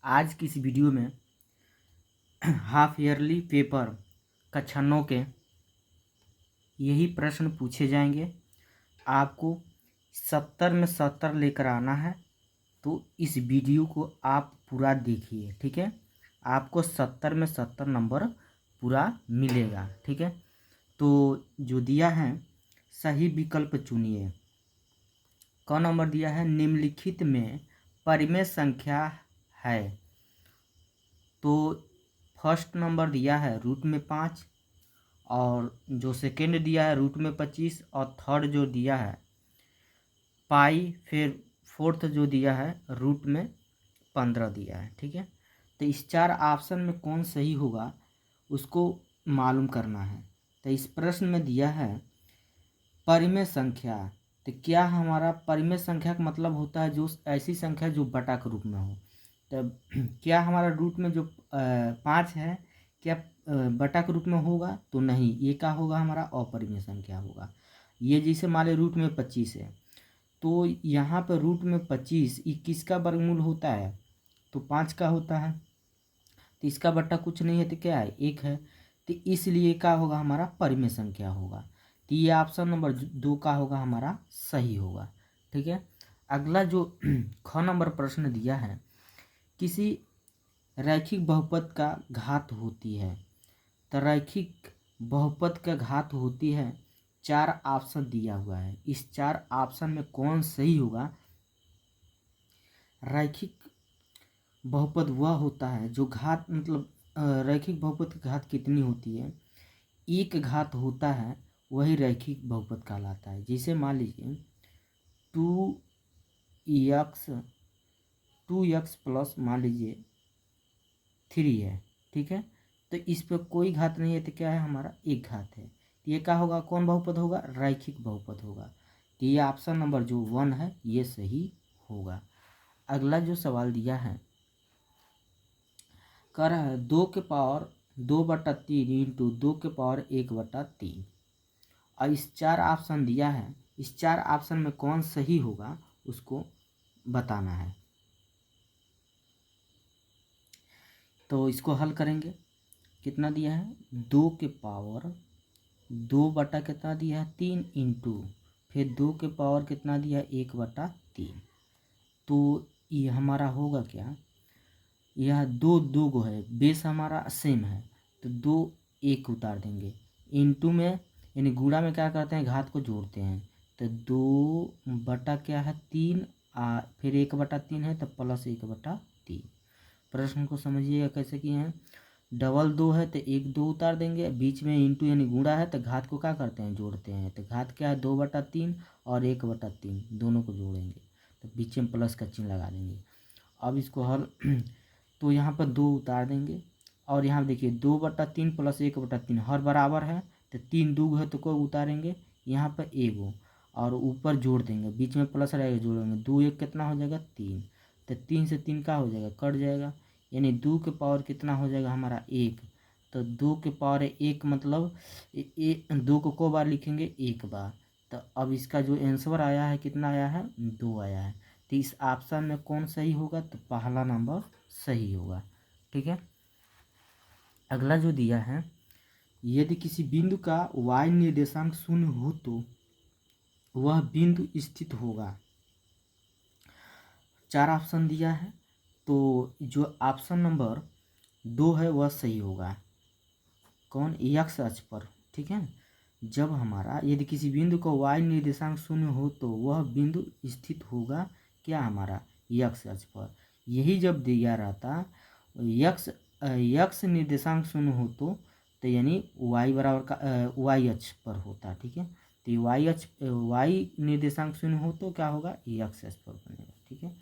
आज की इस वीडियो में हाफ ईयरली पेपर कक्षाओं के यही प्रश्न पूछे जाएंगे। आपको 70 में 70 लेकर आना है, तो इस वीडियो को आप पूरा देखिए, ठीक है। आपको 70 में 70 नंबर पूरा मिलेगा, ठीक है। तो जो दिया है सही विकल्प चुनिए। कौन नंबर दिया है? निम्नलिखित में परिमेय संख्या है। तो फर्स्ट नंबर दिया है रूट में 5, और जो सेकेंड दिया है रूट में 25, और थर्ड जो दिया है पाई, फिर फोर्थ जो दिया है रूट में 15 दिया है, ठीक है। तो इस चार ऑप्शन में कौन सही होगा उसको मालूम करना है। तो इस प्रश्न में दिया है परिमेय संख्या। तो क्या हमारा परिमेय संख्या का मतलब होता है जो ऐसी संख्या जो बटा के रूप में हो। तो क्या हमारा रूट में जो 5 है क्या बटा के रूप में होगा? तो नहीं, ये क्या होगा? हमारा अपरिमेय संख्या होगा। ये जैसे मान लो रूट में 25 है, तो यहाँ पर रूट में 25 ये किसका वर्गमूल होता है? तो 5 का होता है। तो इसका बट्टा कुछ नहीं है, तो क्या है? 1 है। तो इसलिए क्या होगा? हमारा परिमेय संख्या होगा। तो ये ऑप्शन नंबर 2 का होगा हमारा सही होगा, ठीक है। अगला जो ख नंबर प्रश्न दिया है, किसी रैखिक बहुपद का घात होती है। तो रैखिक बहुपद का घात होती है, 4 ऑप्शन दिया हुआ है। इस 4 ऑप्शन में कौन सही होगा? रैखिक बहुपद वह होता है जो घात मतलब रैखिक बहुपद की घात कितनी होती है? एक घात होता है, वही रैखिक बहुपद कहलाता है। जैसे मान लीजिए 2x प्लस मान लीजिए 3 है, ठीक है। तो इस पर कोई घात नहीं है, तो क्या है? हमारा एक घात है। तो ये क्या होगा? कौन बहुपद होगा? रैखिक बहुपद होगा। तो ये ऑप्शन नंबर जो 1 है ये सही होगा। अगला जो सवाल दिया है, कह रहा है 2/2 इंटू 2/1/3। और इस 4 ऑप्शन दिया है, इस 4 ऑप्शन में कौन सही होगा उसको बताना है। तो इसको हल करेंगे। कितना दिया है? 2 बटा कितना दिया है? 3 इंटू फिर 2 के पावर कितना दिया है? 1/3। तो ये हमारा होगा क्या? यह दो गो है, बेस हमारा सेम है, तो 2 1 उतार देंगे। इंटू में यानी गुणा में क्या करते हैं? घात को जोड़ते हैं। तो 2 बटा क्या है? 3, फिर 1/3 है तो प्लस 1/3। प्रश्न को समझिएगा कैसे किए हैं। डबल 2 है तो 1 2 उतार देंगे, बीच में इंटू यानी गुणा है तो घात को क्या करते हैं? जोड़ते हैं। तो घात क्या है? 2/3 और 1/3, दोनों को जोड़ेंगे तो बीच में प्लस का चिन्ह लगा देंगे। अब इसको हल तो यहाँ पर 2 उतार देंगे, और यहाँ देखिए 2/3 प्लस 1/3 हर बराबर है, तो 3 2 है तो कोई उतारेंगे यहाँ पर 1 और ऊपर जोड़ देंगे, बीच में प्लस रहेगा, जोड़ेंगे 2 1 कितना हो जाएगा? 3। तो 3 से 3 का हो जाएगा? कट जाएगा। यानी 2 के पावर कितना हो जाएगा? हमारा 1। तो 2 के पावर 1 मतलब 2 को बार लिखेंगे? 1 बार। तो अब इसका जो आंसर आया है कितना आया है? 2 आया है। तो इस ऑप्शन में कौन सही होगा? तो पहला नंबर सही होगा, ठीक है। अगला जो दिया है, यदि किसी बिंदु का y निर्देशांक 0 हो तो वह बिंदु स्थित होगा। 4 ऑप्शन दिया है, तो जो ऑप्शन नंबर 2 है वह सही होगा। कौन? x अक्ष पर, ठीक है। जब हमारा यदि किसी बिंदु का y निर्देशांक 0 हो तो वह बिंदु स्थित होगा क्या? हमारा x अक्ष पर। यही जब दिया रहता x निर्देशांक 0 हो तो यानी y बराबर का y अक्ष पर होता, ठीक है। तो y निर्देशांक 0 हो तो क्या होगा? x अक्ष पर बनेगा, ठीक है।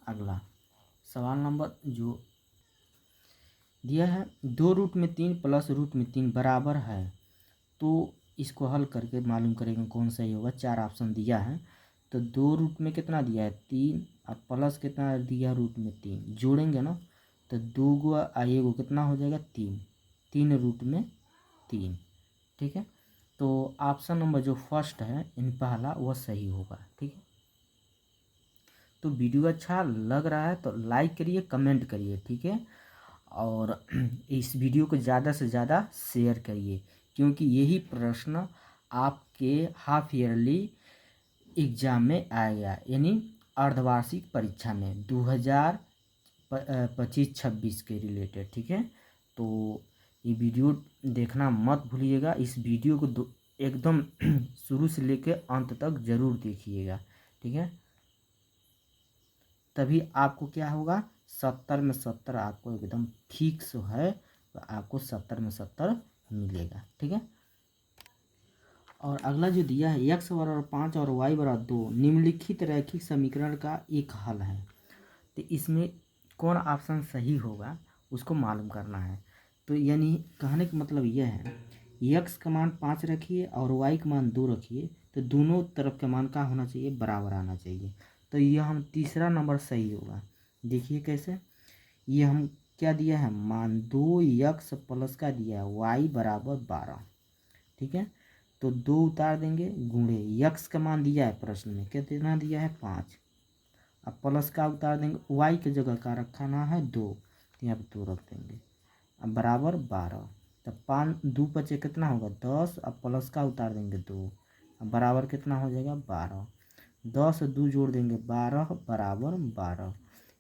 अगला सवाल नंबर जो दिया है, 2√3 प्लस √3 बराबर है, तो इसको हल करके मालूम करेंगे कौन सही होगा। 4 ऑप्शन दिया है, तो 2 रूट में कितना दिया है? 3, और प्लस कितना दिया? √3 जोड़ेंगे ना, तो 2 गो और 1 कितना हो जाएगा? 3 3 ठीक है। तो ऑप्शन नंबर जो फर्स्ट है इन पहला वह सही होगा, ठीक है। तो वीडियो अच्छा लग रहा है तो लाइक करिए, कमेंट करिए, ठीक है। और इस वीडियो को ज़्यादा से ज़्यादा शेयर करिए, क्योंकि यही प्रश्न आपके हाफ ईयरली एग्ज़ाम में आएगा, यानी अर्धवार्षिक परीक्षा में 2025-26 के रिलेटेड, ठीक है। तो ये वीडियो देखना मत भूलिएगा। इस वीडियो को एकदम शुरू से लेकर अंत तक ज़रूर देखिएगा, ठीक है। तभी आपको क्या होगा, 70 में 70 आपको एकदम ठीक से है, तो आपको 70 में 70 मिलेगा, ठीक है। और अगला जो दिया है x बराबर 5 और y बराबर 2 निम्नलिखित रैखिक समीकरण का एक हल है। तो इसमें कौन ऑप्शन सही होगा उसको मालूम करना है। तो यानी कहने का मतलब यह है, x का मान 5 रखिए और y का मान 2 रखिए, तो दोनों तरफ का मान क्या होना चाहिए, बराबर आना चाहिए। तो यह हम तीसरा नंबर सही होगा। देखिए कैसे, ये हम क्या दिया है, मान 2x प्लस का दिया है y बराबर 12, ठीक है। तो 2 उतार देंगे, गुणे यक्स का मान दिया है प्रश्न में, कितना दिया है 5, अब प्लस का उतार देंगे, वाई की जगह का रखना है 2, तो यहाँ पर 2 रख देंगे, अब बराबर 12। तब 5 2 बचे कितना होगा 10, अब प्लस का उतार देंगे 2, अब बराबर कितना हो जाएगा 12। 10 और 2 जोड़ देंगे 12 बराबर 12,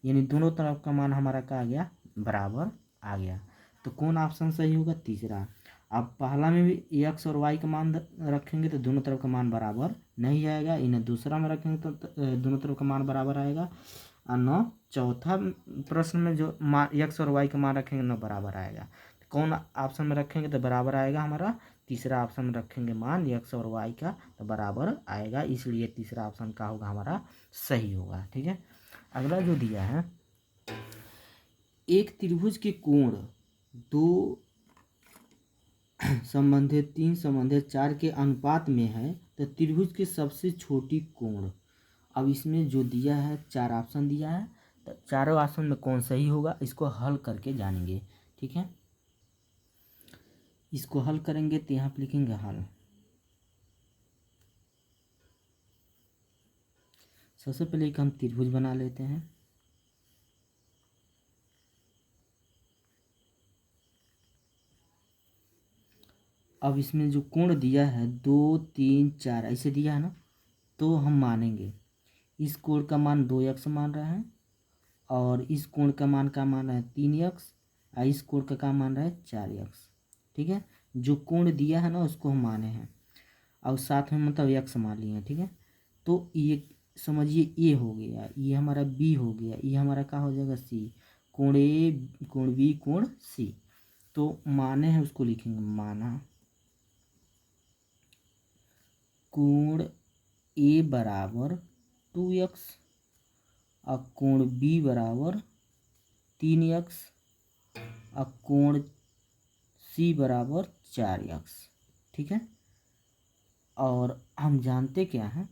यानी दोनों तरफ का मान हमारा क्या आ गया, बराबर आ गया। तो कौन ऑप्शन सही होगा, तीसरा। अब पहला में भी एक्स और वाई का मान रखेंगे तो दोनों तरफ का मान बराबर नहीं आएगा, इन्हें दूसरा में रखेंगे तो दोनों तरफ का मान बराबर आएगा। और न चौथा प्रश्न में जो मान एक्स और वाई का मान रखेंगे न बराबर आएगा। तो कौन ऑप्शन में रखेंगे तो बराबर आएगा हमारा, तीसरा ऑप्शन में रखेंगे मान एक्स और वाई का तो बराबर आएगा, इसलिए तीसरा ऑप्शन का होगा हमारा सही होगा, ठीक है। अगला जो दिया है, एक त्रिभुज के कोण 2 संबंधित 3 संबंधित 4 के अनुपात में है, तो त्रिभुज की सबसे छोटी कोण। अब इसमें जो दिया है 4 ऑप्शन दिया है, तो चारों ऑप्शन में कौन सही होगा इसको हल करके जानेंगे, ठीक है। इसको हल करेंगे तो यहाँ पर लिखेंगे हल। सबसे पहले एक हम त्रिभुज बना लेते हैं। अब इसमें जो कोण दिया है 2 3 4 ऐसे दिया है ना, तो हम मानेंगे इस कोण का मान 2x मान रहे हैं, और इस कोण का मान क्या मान रहा है 3x, और इस कोण का मान रहा है 4x, ठीक है। जो कोण दिया है ना उसको हम माने हैं, और साथ में मतलब x मान लिए हैं, ठीक है। तो ये समझिए ए हो गया, ये हमारा बी हो गया, ये हमारा क्या हो जाएगा सी, कोण ए कोण बी कोण सी। तो माने हैं उसको लिखेंगे, माना कोण ए बराबर 2x और कोण बी बराबर 3x और कोण सी बराबर 4x, ठीक है। और हम जानते क्या हैं,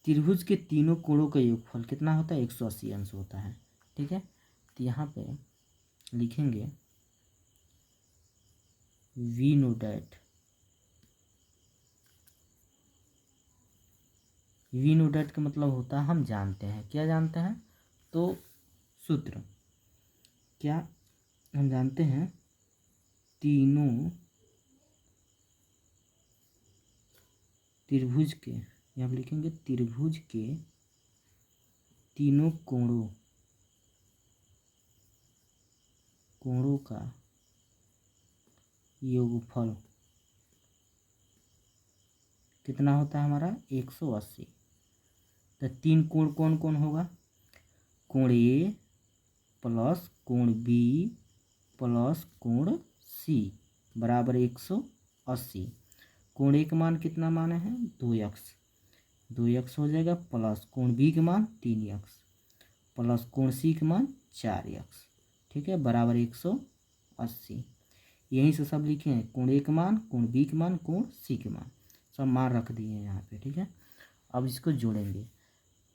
त्रिभुज के तीनों कोणों का योगफल कितना होता है, 180 अंश होता है, ठीक है। तो यहाँ पे लिखेंगे we know that, we know that का मतलब होता है हम जानते हैं, क्या जानते हैं, तो सूत्र क्या हम जानते हैं, तीनों त्रिभुज के, यहाँ लिखेंगे त्रिभुज के तीनों कोणों का योगफल कितना होता है हमारा 180। तो 3 कोण कौन कौन होगा, कोण ए प्लस कोण बी प्लस कोण सी बराबर 180। कोण ए का मान कितना माने हैं 2x हो जाएगा, प्लस कोण बी का मान 3x प्लस कोण सी का मान 4x, ठीक है, बराबर 180। यहीं से सब लिखे हैं, कोण ए का मान, कोण बी का मान, कोण सी के मान, सब मान रख दिए हैं यहाँ पे, ठीक है। अब इसको जोड़ेंगे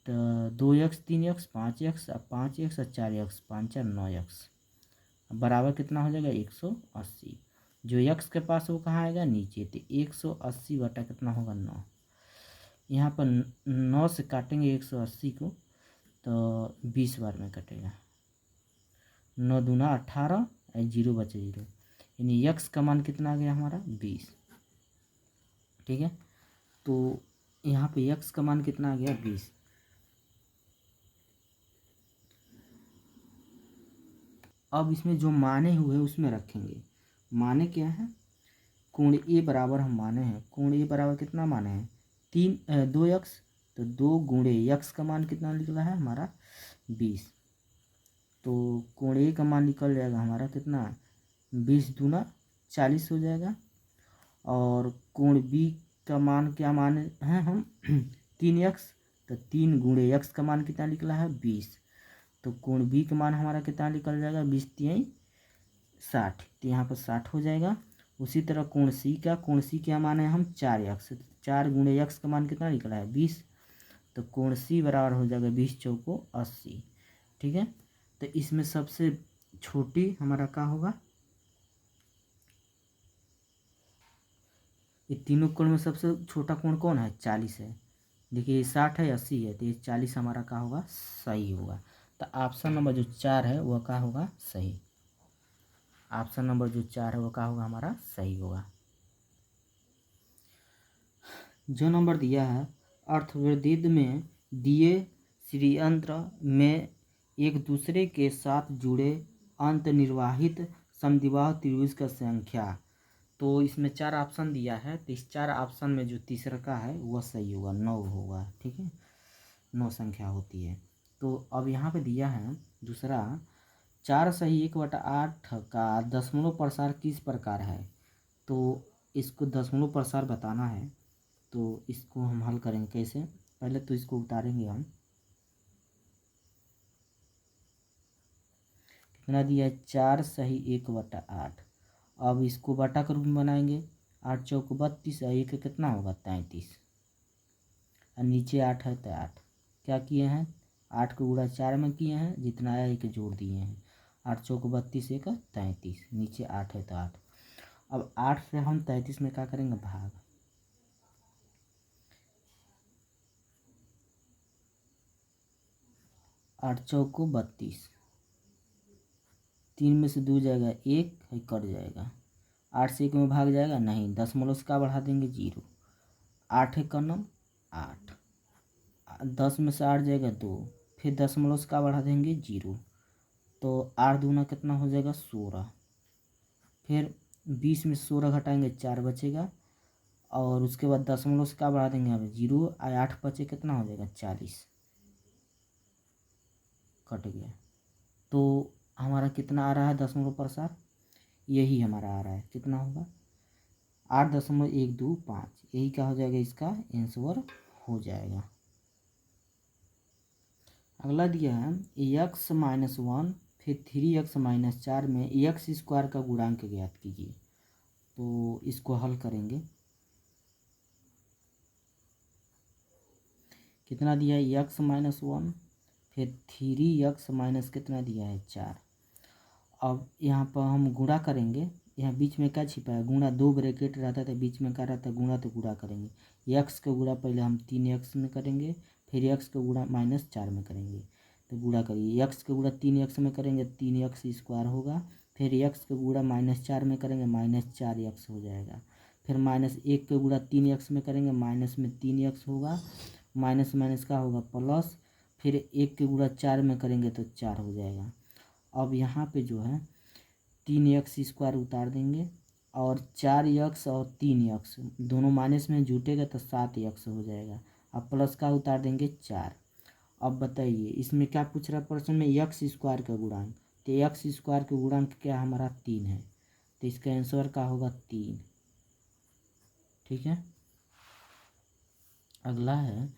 तो 2x 3x 5x और 5x और 4x 5 और 9x बराबर कितना हो जाएगा 180। जो x के पास वो कहाँ आएगा नीचे, तो 180 बटा कितना होगा 9, यहाँ पर 9 से काटेंगे 180 को तो 20 बार में कटेगा। 9 दूना 18 और 0 बचे 0, यानी यक्स का मान कितना आ गया हमारा 20। ठीक है, तो यहाँ पे यक्स का मान कितना आ गया 20। अब इसमें जो माने हुए उसमें रखेंगे। माने क्या है, कोण ए बराबर हम माने हैं, कोण ए बराबर कितना माने हैं 2 यक्स, तो 2 गुणे यक्स का मान कितना निकला है हमारा 20। तो कोण ए का मान निकल जाएगा हमारा कितना 20 दूना 40 हो जाएगा। और कोण बी का मान क्या मान है हम 3 यक्स, तो 3 गुणे यक्स का मान कितना निकला है 20। तो कोण बी का मान हमारा कितना निकल जाएगा 20 3 60, तो यहाँ पर 60 हो जाएगा। उसी तरह कोण सी क्या मान है हम 4 यक्स, 4 गुणे यक्स का मान कितना निकला है 20। तो कोण सी बराबर हो जाएगा 20 चौको 80। ठीक है, तो इसमें सबसे छोटी हमारा क्या होगा, ये तीनों कोण में सबसे छोटा कोण कौन है 40 है। देखिए ये 60 है 80 है, तो ये 40 हमारा क्या होगा सही होगा। तो ऑप्शन नंबर जो 4 है वह क्या होगा सही। ऑप्शन नंबर जो 4 है वो क्या होगा हमारा सही होगा। जो नंबर दिया है, अर्थवृद्धिद में दिए श्रीयंत्र में एक दूसरे के साथ जुड़े अंतर्निर्वाहित समद्विबाहु त्रिभुज का संख्या। तो इसमें 4 ऑप्शन दिया है, तो इस 4 ऑप्शन में जो तीसरा का है वह सही होगा, 9 होगा। ठीक है, 9 संख्या होती है। तो अब यहाँ पे दिया है दूसरा 4 सही 1/8 का दशमलव प्रसार किस प्रकार है। तो इसको दशमलव प्रसार बताना है, तो इसको हम हल करेंगे कैसे। पहले तो इसको उतारेंगे हम, कितना दिया है 4 सही 1/8। अब इसको बटा के रूप में बनाएंगे, 8 चौक 32 और 1 कितना होगा 33, और नीचे 8 है तो 8 क्या किए हैं 8 को गुणा 4 में किए हैं, जितना आया 1 जोड़ दिए हैं। 8 चौक 32 1 33, नीचे 8 है तो 8। अब 8 से हम 33 में क्या करेंगे भाग, 8 चौक 32, 3 में से 2 जाएगा 1 है कट जाएगा। 8 से 1 में भाग जाएगा नहीं, दशमलव से क्या बढ़ा देंगे 0। 8 है कनम 8, 10 में से 8 जाएगा 2, फिर दशमलव से क्या बढ़ा देंगे 0। तो 8 दूना कितना हो जाएगा 16, फिर 20 में से 16 घटाएंगे 4 बचेगा, और उसके बाद दशमलव से क्या बढ़ा देंगे हमें 0, 8 बचे कितना हो जाएगा 40, कट गया। तो हमारा कितना आ रहा है दशमलव प्रसार, यही हमारा आ रहा है, कितना होगा 8.125, यही क्या हो जाएगा इसका आंसर हो जाएगा। अगला दिया है x-1 फिर 3x-4 में एक्स स्क्वायर का गुणांक ज्ञात कीजिए। तो इसको हल करेंगे, कितना दिया है x-1 फिर 3x माइनस कितना दिया है 4। अब यहाँ पर हम गुणा करेंगे, यहाँ बीच में क्या छिपा है गुणा, 2 ब्रैकेट रहता था बीच में क्या रहता है गुणा, तो गुणा करेंगे। x का गुणा पहले हम 3x में करेंगे, फिर x का गुणा -4 में करेंगे। तो गुणा करिए, x का गुणा 3x में करेंगे 3x स्क्वायर होगा, फिर x का गुणा -4 में करेंगे -4x हो जाएगा, फिर -1 का गुणा 3x में करेंगे माइनस में 3x होगा, माइनस माइनस का होगा प्लस, फिर 1 के गुणा 4 में करेंगे तो 4 हो जाएगा। अब यहाँ पे जो है 3x स्क्वायर उतार देंगे, और 4x और 3x दोनों माइनस में जुटेगा तो 7x हो जाएगा। अब प्लस का उतार देंगे 4। अब बताइए इसमें क्या पूछ रहा है प्रश्न में, x स्क्वायर का गुणांक, तो x स्क्वायर का गुणांक क्या हमारा 3 है, तो इसका आंसर क्या होगा 3। ठीक है, अगला है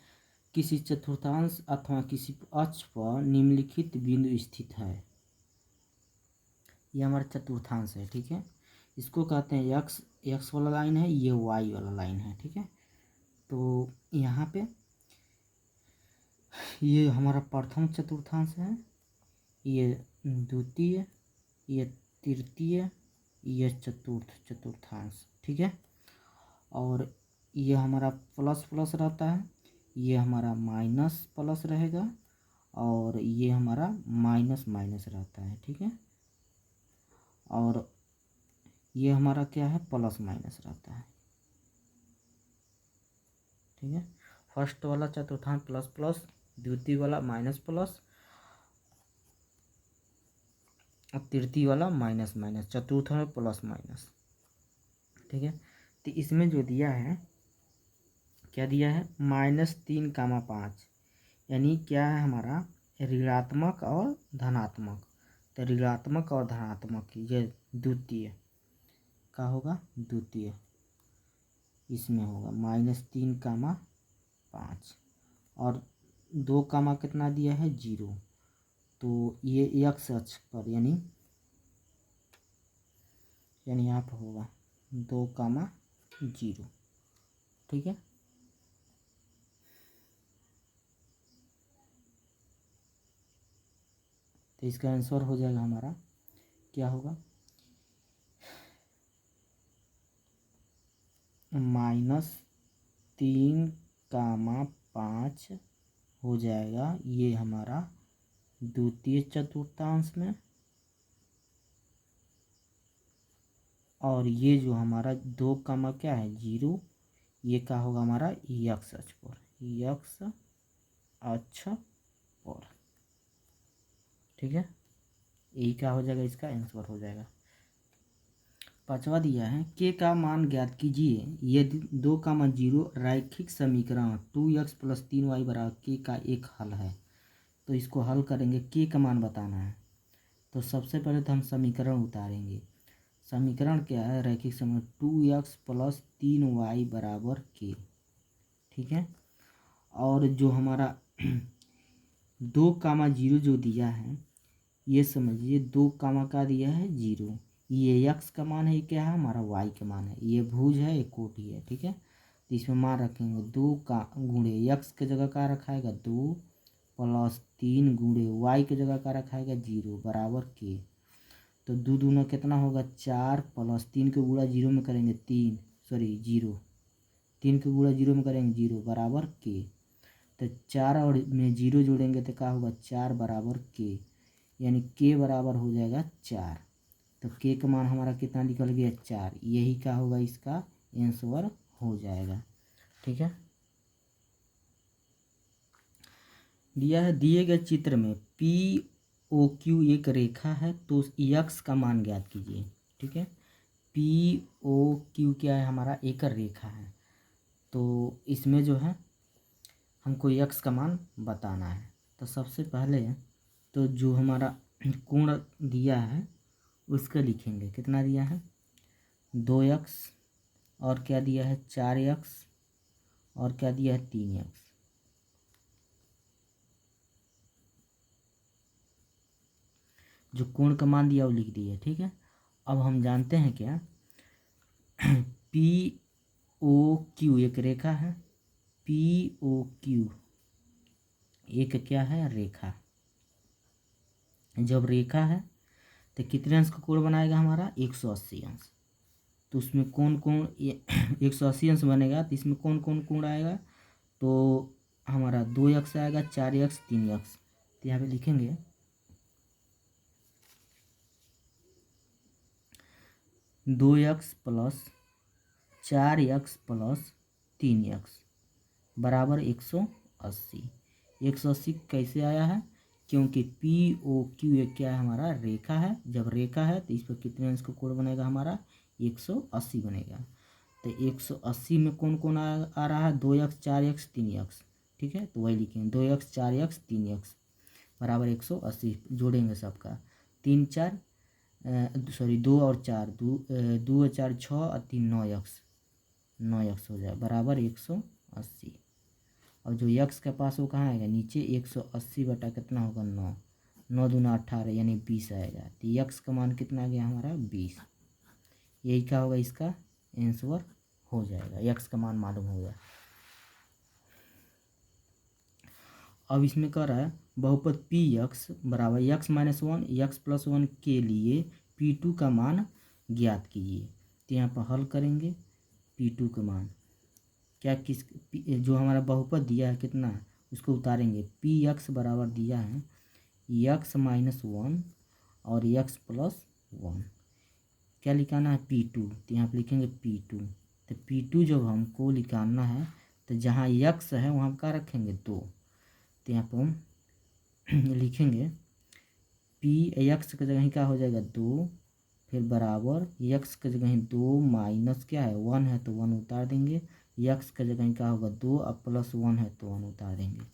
किसी चतुर्थांश अथवा किसी अक्ष पर निम्नलिखित बिंदु स्थित है। ये हमारा चतुर्थांश है। ठीक है, इसको कहते हैं एक्स वाला लाइन है, ये वाई वाला लाइन है। ठीक है, तो यहाँ पे ये हमारा प्रथम चतुर्थांश है, ये द्वितीय, ये तृतीय, ये चतुर्थ चतुर्थांश। ठीक है, और ये हमारा प्लस प्लस रहता है, ये हमारा माइनस प्लस रहेगा, और ये हमारा माइनस माइनस रहता है, ठीक है। और ये हमारा क्या है, प्लस माइनस रहता है, ठीक है। फर्स्ट वाला चतुर्थांश प्लस प्लस, द्वितीय वाला माइनस प्लस, और तृतीय वाला माइनस माइनस, चतुर्थ में प्लस माइनस, ठीक है। तो इसमें जो दिया है, क्या दिया है, -3, 5, यानी क्या है हमारा, ऋणात्मक और धनात्मक। तो ऋणात्मक और धनात्मक ये द्वितीय का होगा, द्वितीय इसमें होगा -3, 5, और 2, कितना दिया है, 0। तो ये x अक्ष पर यानी यहाँ पर होगा 2, 0, ठीक है। तो इसका आंसर हो जाएगा हमारा, क्या होगा, -3, 5 हो जाएगा ये हमारा द्वितीय चतुर्थांश में, और ये जो हमारा 2, क्या है, 0, ये क्या होगा हमारा, x अक्ष पर, x अक्ष पर, ठीक है। यही क्या हो जाएगा, इसका आंसर हो जाएगा। पांचवा दिया है, के का मान ज्ञात कीजिए यदि 2, 0 रैखिक समीकरण 2x + 3y = के का एक हल है। तो इसको हल करेंगे, के का मान बताना है। तो सबसे पहले तो हम समीकरण उतारेंगे। समीकरण क्या है, रैखिक समीकरण 2x + 3y = के, ठीक है। और जो हमारा 2, 0 जो दिया है, ये समझिए 2, का दिया है 0, ये x का मान है, क्या है हमारा y का मान है, ये भुज है, ये कोटि है, ठीक है। तो इसमें मान रखेंगे 2 का गुणे x के जगह का रखाएगा 2 + 3 गुणे y के जगह का रखाएगा 0 बराबर के। तो 2 दूना कितना होगा, 4 + 3 के गुणा 0 में करेंगे 3, सॉरी 0, 3 के गुणा 0 में करेंगे 0 बराबर के। तो 4 और में 0 जोड़ेंगे तो क्या होगा, 4 बराबर के, यानी के बराबर हो जाएगा 4। तो के का मान हमारा कितना निकल गया, 4। यही क्या होगा, इसका आंसर हो जाएगा, ठीक है। दिया है, दिए गए चित्र में POQ एक रेखा है, तो x का मान ज्ञात कीजिए, ठीक है। POQ क्या है, हमारा एक रेखा है। तो इसमें जो है हमको x का मान बताना है। तो सबसे पहले तो जो हमारा कोण दिया है उसका लिखेंगे, कितना दिया है, 2x, और क्या दिया है, 4x, और क्या दिया है, 3x। जो कोण का मान दिया वो लिख दिया, ठीक है। अब हम जानते हैं क्या, POQ एक रेखा है, POQ एक क्या है, रेखा। जब रेखा है तो कितने अंश का कोण बनाएगा हमारा, 180 अंश। तो उसमें कौन कौन 180 अंश बनेगा, तो इसमें कौन कौन कोण आएगा, तो हमारा 2x आएगा, 4x, 3x। तो यहाँ पे लिखेंगे 2x + 4x + 3x बराबर 180। 180 कैसे आया है, क्योंकि POQ एक क्या है, हमारा रेखा है। जब रेखा है तो इस पर कितने अंश का कोण बनेगा हमारा, 180 बनेगा। तो 180 में कौन कौन आ रहा है, 2x, 4x, 3x, ठीक है। तो वही लिखेंगे 2x, 4x, 3x बराबर 180, जोड़ेंगे सबका, 3, 4 सॉरी 2 और 4, 2 4 6 और 3 9x, 9x हो जाए बराबर 180। और जो x के पास वो कहाँ आएगा, नीचे, 180 बटा कितना होगा, 9, 9 दूना 18 यानी 20 आएगा। तो x का मान कितना आ गया हमारा, 20। यही क्या होगा, इसका आंसर हो जाएगा, x का मान मालूम हो गया। अब इसमें कह रहा है बहुपद PX बराबर x - 1 x + 1 के लिए P2 का मान ज्ञात कीजिए। तो यहाँ पर हल करेंगे, P2 का मान क्या, किस जो हमारा बहुपद दिया है कितना, उसको उतारेंगे। पी एक्स बराबर दिया है x-1 और x+1। क्या निकालना है? P2। तो यहाँ पे लिखेंगे P2। तो P2 जब हमको निकालना है तो जहाँ x है वहाँ क्या रखेंगे? 2। तो यहाँ पर हम लिखेंगे x की जगह क्या हो जाएगा? 2, फिर बराबर x की जगह 2 माइनस क्या है? 1 है तो 1 उतार देंगे। x की जगह क्या होगा? 2 और +1 है तो 1 उतार देंगे।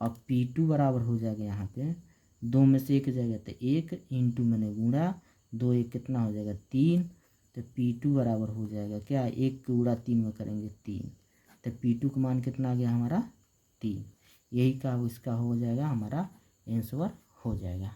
अब P2 बराबर हो जाएगा यहाँ पे 2 में से 1 जाएगा तो 1 इंटू मैंने गुणा 2 1 कितना हो जाएगा? 3। तो P2 बराबर हो जाएगा क्या? 1 को गुणा 3 में करेंगे 3। तो P2 का मान कितना आ गया हमारा? 3। यही का इसका हो जाएगा, हमारा आंसर हो जाएगा।